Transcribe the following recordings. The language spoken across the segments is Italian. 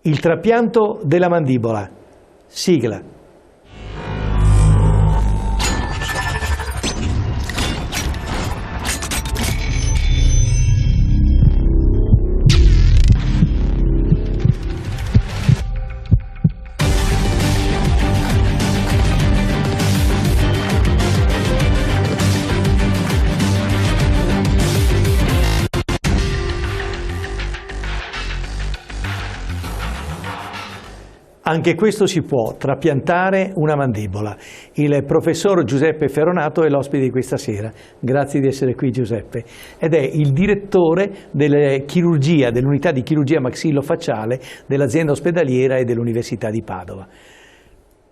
Il trapianto della mandibola. Sigla. Anche questo si può, trapiantare una mandibola. Il professor Giuseppe Ferronato è l'ospite di questa sera. Grazie di essere qui, Giuseppe. Ed è il direttore della chirurgia, dell'unità di chirurgia maxillofacciale dell'azienda ospedaliera e dell'Università di Padova.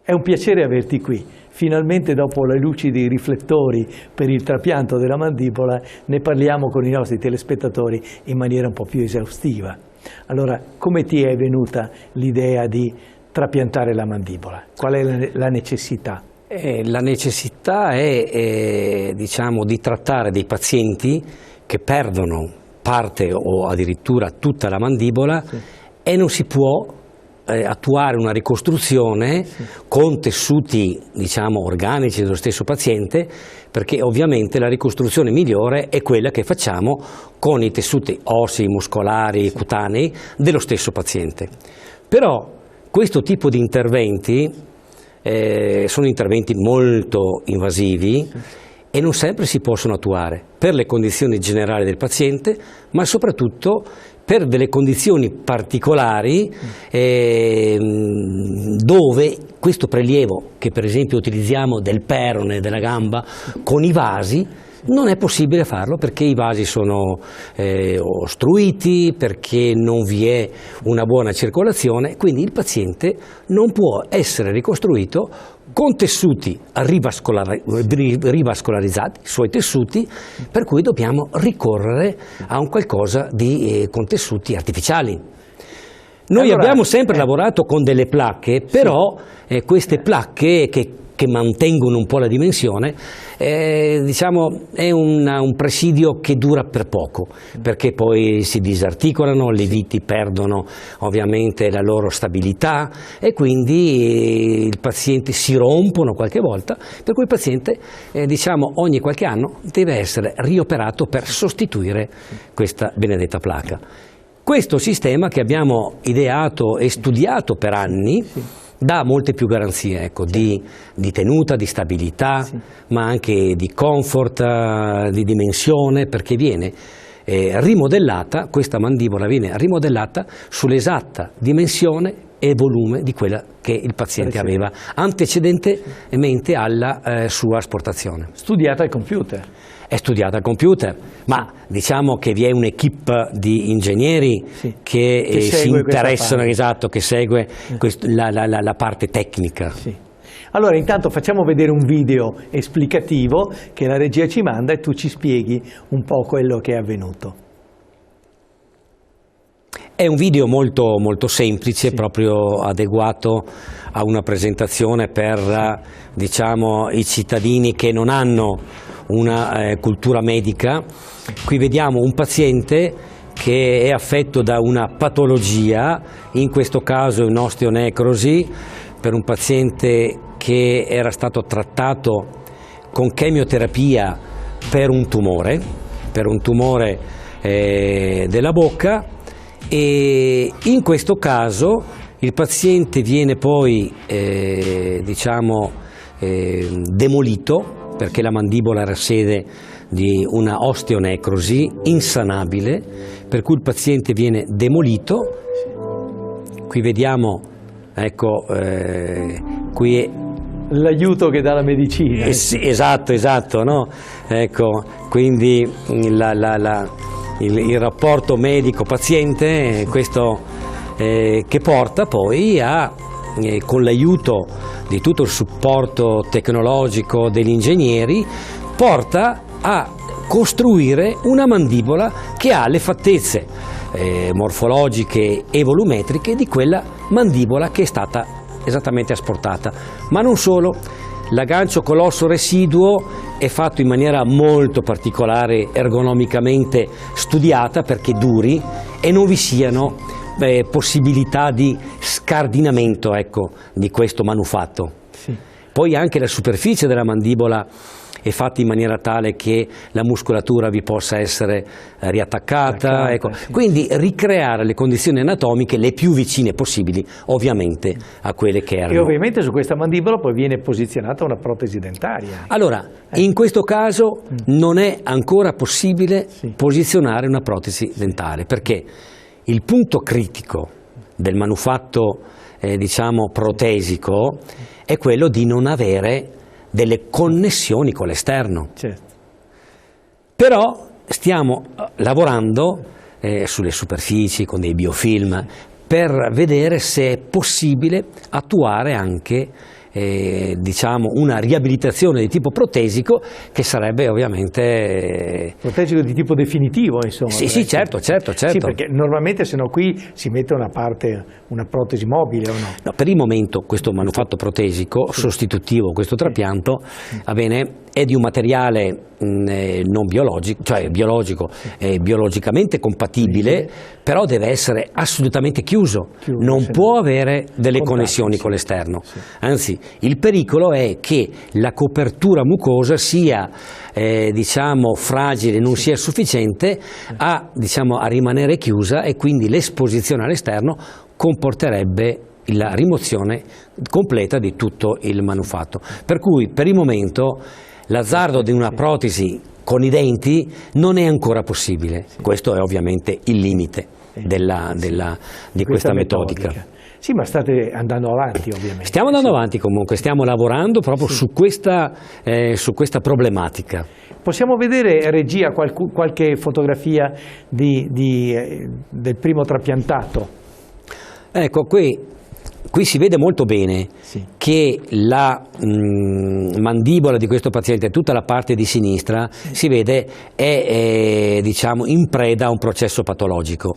È un piacere averti qui. Finalmente, dopo le luci dei riflettori per il trapianto della mandibola, ne parliamo con i nostri telespettatori in maniera un po' più esaustiva. Allora, come ti è venuta l'idea di trapiantare la mandibola? Qual è la necessità? La necessità è diciamo, di trattare dei pazienti che perdono parte o addirittura tutta la mandibola, sì, e non si può attuare una ricostruzione, sì, con tessuti diciamo, organici dello stesso paziente, perché ovviamente la ricostruzione migliore è quella che facciamo con i tessuti ossei, muscolari, sì, cutanei dello stesso paziente. Però questo tipo di interventi sono interventi molto invasivi e non sempre si possono attuare per le condizioni generali del paziente, ma soprattutto per delle condizioni particolari dove questo prelievo, che per esempio utilizziamo del perone, della gamba, con i vasi, non è possibile farlo perché i vasi sono ostruiti, perché non vi è una buona circolazione, quindi il paziente non può essere ricostruito con tessuti rivascolarizzati, i suoi tessuti, per cui dobbiamo ricorrere a un qualcosa con tessuti artificiali. Noi abbiamo sempre lavorato con delle placche, però queste placche che mantengono un po' la dimensione, diciamo, è un presidio che dura per poco, perché poi si disarticolano, le viti perdono ovviamente la loro stabilità e quindi il paziente si rompono qualche volta, per cui il paziente diciamo, ogni qualche anno deve essere rioperato per sostituire questa benedetta placca. Questo sistema che abbiamo ideato e studiato per anni dà molte più garanzie, ecco, di tenuta, di stabilità, sì, ma anche di comfort, di dimensione, perché viene rimodellata, questa mandibola viene rimodellata sull'esatta dimensione e volume di quella che il paziente aveva antecedentemente alla sua asportazione. Studiata al computer. È studiata al computer, ma diciamo che vi è un'equipe di ingegneri, sì, che si interessano, esatto, che segue la parte tecnica. Sì. Allora intanto facciamo vedere un video esplicativo che la regia ci manda e tu ci spieghi un po' quello che è avvenuto. È un video molto, molto semplice, sì, proprio adeguato a una presentazione per diciamo, i cittadini che non hanno una cultura medica. Qui vediamo un paziente che è affetto da una patologia, in questo caso un'osteonecrosi, per un paziente che era stato trattato con chemioterapia per un tumore della bocca, e in questo caso il paziente viene poi diciamo, demolito, perché la mandibola era sede di una osteonecrosi insanabile, per cui il paziente viene demolito. Qui vediamo, ecco, qui è l'aiuto che dà la medicina. Sì, esatto, no? Ecco, quindi il rapporto medico-paziente, questo che porta poi a, con l'aiuto di tutto il supporto tecnologico degli ingegneri, porta a costruire una mandibola che ha le fattezze morfologiche e volumetriche di quella mandibola che è stata esattamente asportata. Ma non solo, l'aggancio con l'osso residuo è fatto in maniera molto particolare, ergonomicamente studiata, perché duri e non vi siano possibilità di scardinamento, ecco, di questo manufatto. Sì. Poi anche la superficie della mandibola è fatta in maniera tale che la muscolatura vi possa essere riattaccata, ecco. Sì. Quindi ricreare le condizioni anatomiche le più vicine possibili, ovviamente, a quelle che erano. E ovviamente su questa mandibola poi viene posizionata una protesi dentaria. Allora, in questo caso non è ancora possibile posizionare una protesi dentale, perché il punto critico del manufatto diciamo protesico è quello di non avere delle connessioni con l'esterno. Certo. Però stiamo lavorando sulle superfici con dei biofilm per vedere se è possibile attuare anche diciamo una riabilitazione di tipo protesico, che sarebbe ovviamente protesico di tipo definitivo, insomma. Sì, sì, certo. Sì, perché normalmente se no qui si mette una protesi mobile o no? No, per il momento questo manufatto protesico sostitutivo, questo trapianto, va bene, è di un materiale non biologico, cioè biologico, biologicamente compatibile, però deve essere assolutamente chiuso, non può avere delle connessioni con l'esterno. Anzi, il pericolo è che la copertura mucosa sia diciamo fragile, non sia sufficiente a rimanere chiusa, e quindi l'esposizione all'esterno comporterebbe la rimozione completa di tutto il manufatto. Per cui per il momento l'azzardo di una protesi con i denti non è ancora possibile. Questo è ovviamente il limite di questa metodica. Sì, ma state andando avanti ovviamente. Stiamo andando avanti comunque, stiamo lavorando proprio su questa problematica. Possiamo vedere, regia, qualche fotografia del primo trapiantato? Ecco, qui si vede molto bene che la mandibola di questo paziente, tutta la parte di sinistra, si vede è diciamo in preda a un processo patologico.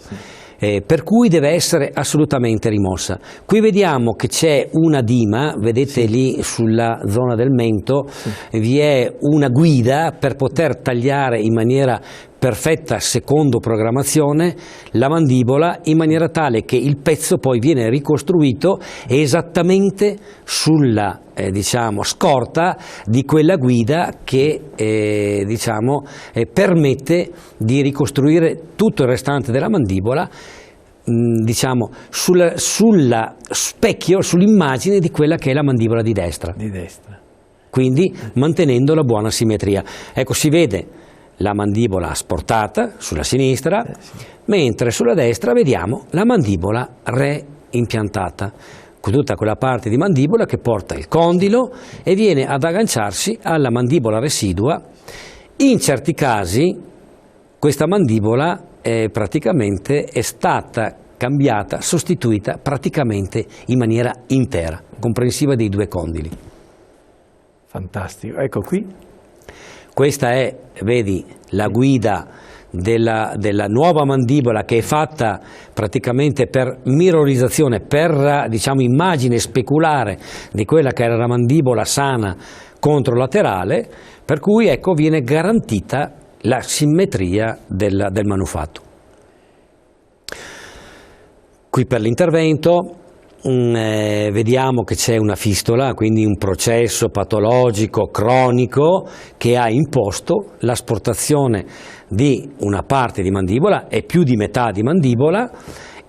Per cui deve essere assolutamente rimossa. Qui vediamo che c'è una dima, vedete lì sulla zona del mento, vi è una guida per poter tagliare in maniera perfetta, secondo programmazione, la mandibola, in maniera tale che il pezzo poi viene ricostruito esattamente sulla diciamo scorta di quella guida che permette di ricostruire tutto il restante della mandibola, diciamo sulla specchio, sull'immagine di quella che è la mandibola di destra. Quindi mantenendo la buona simmetria. Ecco, si vede la mandibola sportata sulla sinistra, mentre sulla destra vediamo la mandibola reimpiantata, con tutta quella parte di mandibola che porta il condilo e viene ad agganciarsi alla mandibola residua. In certi casi questa mandibola praticamente è stata cambiata, sostituita praticamente in maniera intera, comprensiva dei due condili. Fantastico, ecco qui. Questa è, vedi, la guida della nuova mandibola, che è fatta praticamente per mirrorizzazione, per diciamo immagine speculare di quella che era la mandibola sana controlaterale, per cui ecco viene garantita la simmetria del manufatto. Qui per l'intervento vediamo che c'è una fistola, quindi un processo patologico cronico che ha imposto l'asportazione di una parte di mandibola e più di metà di mandibola,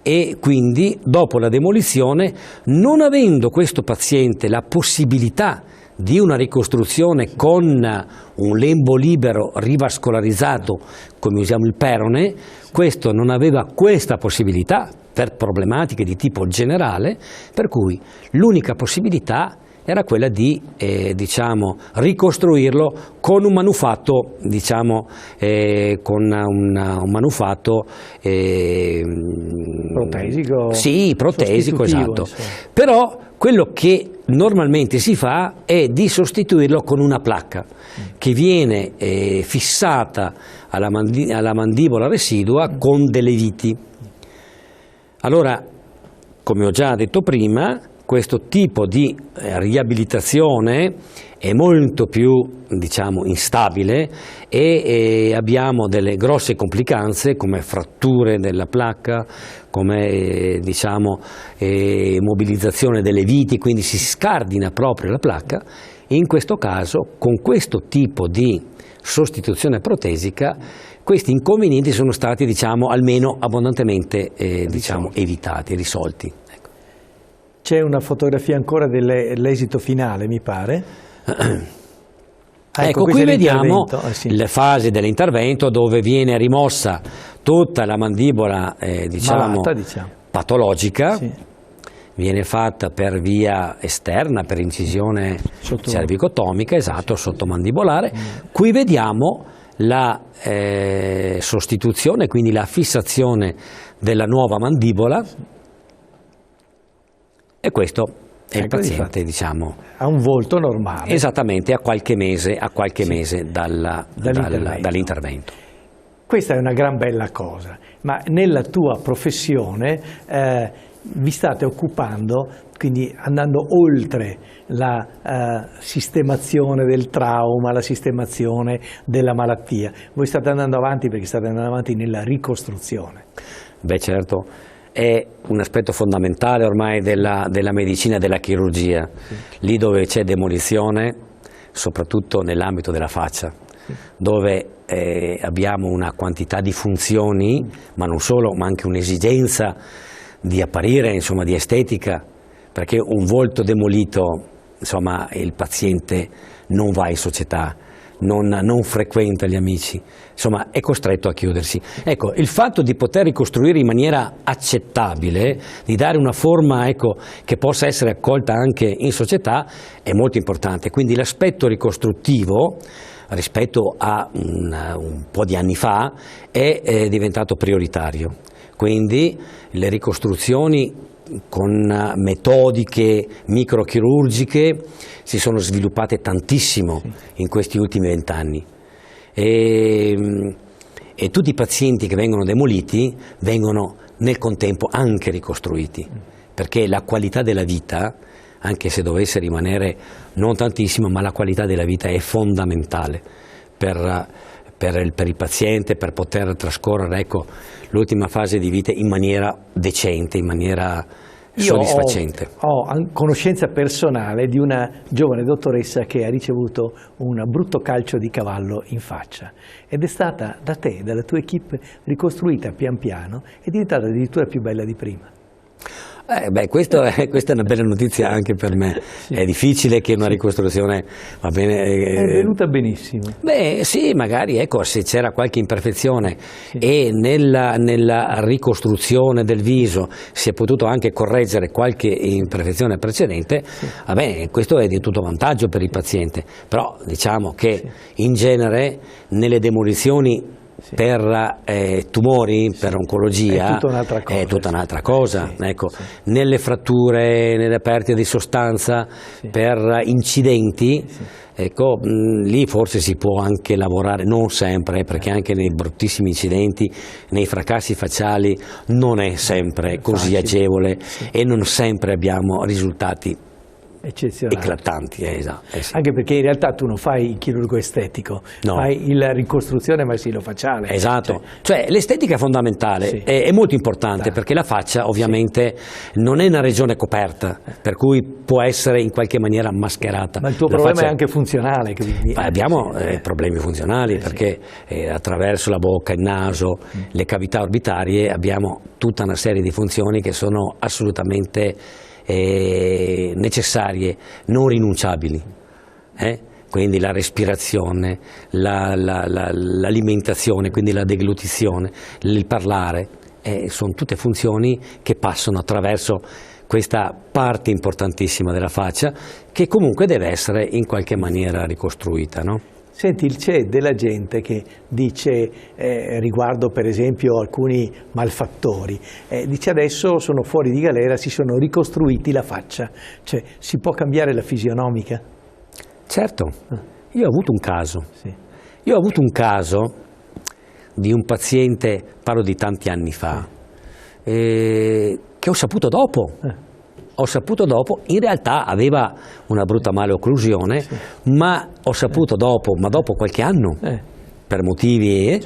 e quindi dopo la demolizione, non avendo questo paziente la possibilità di una ricostruzione con un lembo libero rivascolarizzato come usiamo il perone, questo non aveva questa possibilità per problematiche di tipo generale, per cui l'unica possibilità era quella di diciamo, ricostruirlo con un manufatto, diciamo, con un manufatto protesico? Sì, protesico, esatto. Però quello che normalmente si fa è di sostituirlo con una placca che viene fissata alla mandibola residua con delle viti. Allora, come ho già detto prima, questo tipo di riabilitazione è molto più, diciamo, instabile e abbiamo delle grosse complicanze come fratture della placca, come diciamo, mobilizzazione delle viti, quindi si scardina proprio la placca. In questo caso, con questo tipo di sostituzione protesica, questi inconvenienti sono stati, diciamo, almeno abbondantemente diciamo, evitati, risolti. Ecco. C'è una fotografia ancora dell'esito finale, mi pare. Ecco, qui vediamo le fasi dell'intervento dove viene rimossa tutta la mandibola diciamo, patologica, sì. Viene fatta per via esterna, per incisione cervicotomica, esatto, sottomandibolare. Qui vediamo la sostituzione, quindi la fissazione della nuova mandibola, e questo è il paziente, diciamo, ha un volto normale. Esattamente, a qualche mese dall'intervento. Questa è una gran bella cosa, ma nella tua professione vi state occupando, quindi andando oltre la sistemazione del trauma, la sistemazione della malattia. Voi state andando avanti perché state andando avanti nella ricostruzione. Beh, certo. È un aspetto fondamentale ormai della medicina e della chirurgia, sì. Lì dove c'è demolizione, soprattutto nell'ambito della faccia, sì. Dove abbiamo una quantità di funzioni, ma non solo, ma anche un'esigenza di apparire, insomma, di estetica, perché un volto demolito, insomma, il paziente non va in società, non frequenta gli amici, insomma è costretto a chiudersi. Ecco, il fatto di poter ricostruire in maniera accettabile, di dare una forma, ecco, che possa essere accolta anche in società, è molto importante. Quindi l'aspetto ricostruttivo rispetto a un po' di anni fa è diventato prioritario. Quindi le ricostruzioni con metodiche microchirurgiche si sono sviluppate tantissimo in questi ultimi 20 anni e tutti i pazienti che vengono demoliti vengono nel contempo anche ricostruiti, perché la qualità della vita, anche se dovesse rimanere non tantissimo, ma la qualità della vita è fondamentale per il paziente, per poter trascorrere, ecco, l'ultima fase di vita in maniera decente, in maniera soddisfacente. Ho conoscenza personale di una giovane dottoressa che ha ricevuto un brutto calcio di cavallo in faccia ed è stata da te, dalla tua equipe, ricostruita pian piano e è diventata addirittura più bella di prima. Beh, questa è una bella notizia anche per me. Sì. È difficile che una ricostruzione va bene. È venuta benissimo. Beh, sì, magari, ecco, se c'era qualche imperfezione, sì. E nella ricostruzione del viso si è potuto anche correggere qualche imperfezione precedente, sì. Vabbè, questo è di tutto vantaggio per il paziente. Però diciamo che sì. In genere nelle demolizioni sì. Per tumori, sì. Per oncologia è tutta un'altra cosa, sì. Ecco. Sì. Nelle fratture, nelle perdite di sostanza, sì. Per incidenti, sì. Ecco, lì forse si può anche lavorare, non sempre, perché anche nei bruttissimi incidenti, nei fracassi facciali non è sempre così agevole, sì. E non sempre abbiamo risultati eclatanti, esatto. Sì. Anche perché in realtà tu non fai il chirurgo estetico, no. Fai la ricostruzione maxilofaciale. Esatto, cioè l'estetica è fondamentale, sì. È molto importante, perché la faccia ovviamente sì. Non è una regione coperta, per cui può essere in qualche maniera mascherata. Ma il tuo problema è anche funzionale. Quindi. Abbiamo problemi funzionali, perché attraverso la bocca, il naso, le cavità orbitarie abbiamo tutta una serie di funzioni che sono assolutamente necessarie, non rinunciabili, quindi la respirazione, l'alimentazione, quindi la deglutizione, il parlare, sono tutte funzioni che passano attraverso questa parte importantissima della faccia che comunque deve essere in qualche maniera ricostruita, no? Senti, c'è della gente che dice riguardo per esempio alcuni malfattori, dice adesso sono fuori di galera, si sono ricostruiti la faccia, cioè si può cambiare la fisionomica? Certo, io ho avuto un caso, sì. Io ho avuto un caso di un paziente, parlo di tanti anni fa, che ho saputo dopo, ho saputo dopo, in realtà aveva una brutta malocclusione, ma ho saputo dopo, ma dopo qualche anno, per motivi,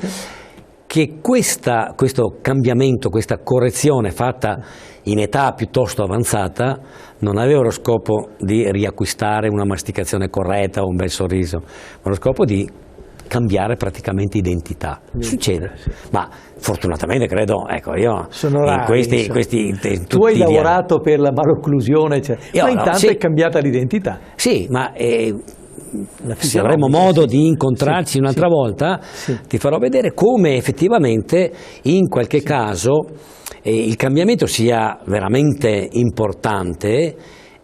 che questo cambiamento, questa correzione fatta in età piuttosto avanzata non aveva lo scopo di riacquistare una masticazione corretta o un bel sorriso, ma lo scopo di cambiare praticamente identità. Succede, ma fortunatamente credo, ecco, io sono rari, in tu hai lavorato per la malocclusione, ma intanto è cambiata l'identità. Sì, ma se avremo modo di incontrarci un'altra volta, ti farò vedere come effettivamente in qualche caso il cambiamento sia veramente importante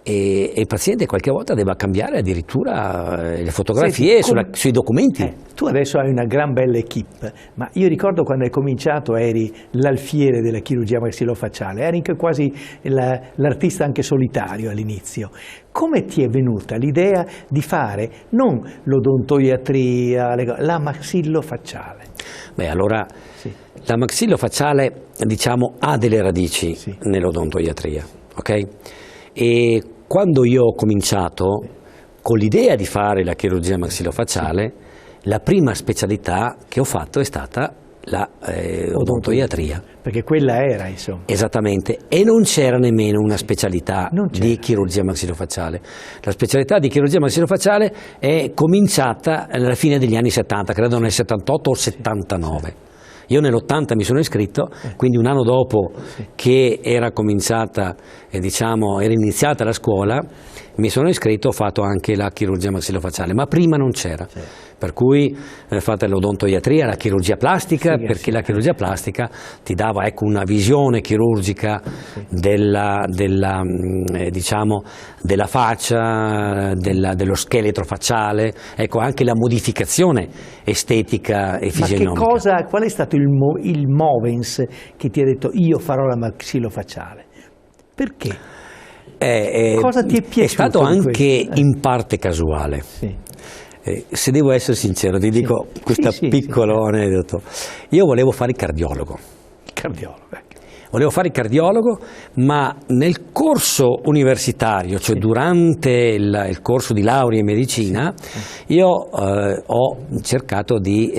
e il paziente qualche volta debba cambiare addirittura le fotografie sui documenti. Tu adesso hai una gran bella equipe, ma io ricordo quando hai cominciato eri l'alfiere della chirurgia maxillofacciale, eri anche quasi l'artista anche solitario all'inizio. Come ti è venuta l'idea di fare non l'odontoiatria, la maxillofacciale? Beh, allora la maxillofacciale, diciamo, ha delle radici nell'odontoiatria, ok? E quando io ho cominciato con l'idea di fare la chirurgia maxillofacciale, la prima specialità che ho fatto è stata la odontoiatria. Perché quella era, insomma. Esattamente, e non c'era nemmeno una specialità di chirurgia maxillofacciale. La specialità di chirurgia maxillofacciale è cominciata alla fine degli anni 70, credo nel 78 o 79. Io nell'80 mi sono iscritto, quindi un anno dopo che era cominciata, diciamo, era iniziata la scuola, mi sono iscritto, ho fatto anche la chirurgia maxillofacciale, ma prima non c'era. Per cui fate l'odontoiatria, la chirurgia plastica, perché la chirurgia plastica ti dava, ecco, una visione chirurgica diciamo, della faccia, dello scheletro facciale, ecco, anche la modificazione estetica e fisionomica. Ma qual è stato il movens che ti ha detto io farò la maxillofacciale? Perché? Cosa ti è piaciuto? È stato anche in parte casuale. Se devo essere sincero, ti dico questo piccolo aneddoto. Io volevo fare il cardiologo. Volevo fare il cardiologo, ma nel corso universitario, cioè durante il corso di laurea in medicina, io ho cercato di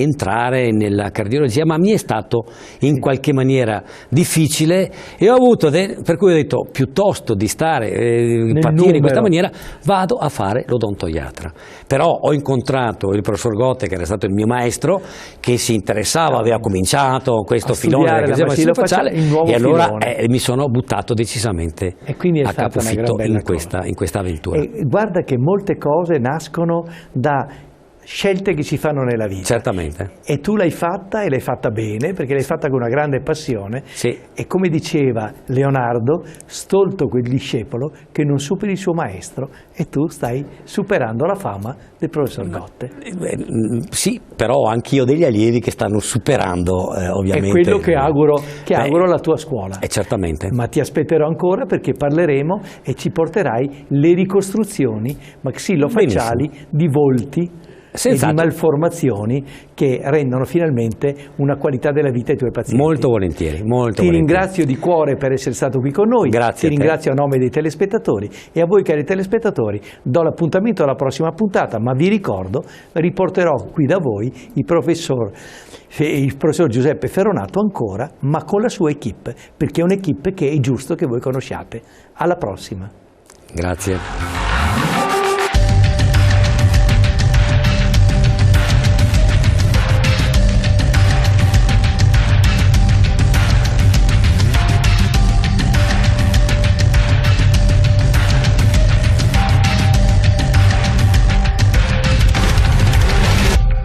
entrare nella cardiologia, ma mi è stato in qualche maniera difficile e ho avuto, per cui ho detto, piuttosto di partire in questa maniera, vado a fare l'odontoiatra. Però ho incontrato il professor Gotte, che era stato il mio maestro, che si interessava, aveva cominciato questo filone della chirurgia maxillofacciale, e allora mi sono buttato decisamente a capofitto in questa avventura. E guarda che molte cose nascono da scelte che si fanno nella vita. Certamente. E tu l'hai fatta, e l'hai fatta bene, perché l'hai fatta con una grande passione. E come diceva Leonardo, stolto quel discepolo che non superi il suo maestro, e tu stai superando la fama del professor Gotte. Sì, però anch'io ho degli allievi che stanno superando ovviamente. È quello che auguro alla tua scuola. Certamente. Ma ti aspetterò ancora, perché parleremo e ci porterai le ricostruzioni maxillofacciali di volti e di malformazioni che rendono finalmente una qualità della vita ai tuoi pazienti. Molto volentieri. Ti ringrazio di cuore per essere stato qui con noi. Grazie. Ti ringrazio a nome dei telespettatori, e a voi, cari telespettatori, do l'appuntamento alla prossima puntata, ma vi ricordo, riporterò qui da voi il professor Giuseppe Ferronato ancora, ma con la sua equipe, perché è un'equipe che è giusto che voi conosciate. Alla prossima. Grazie.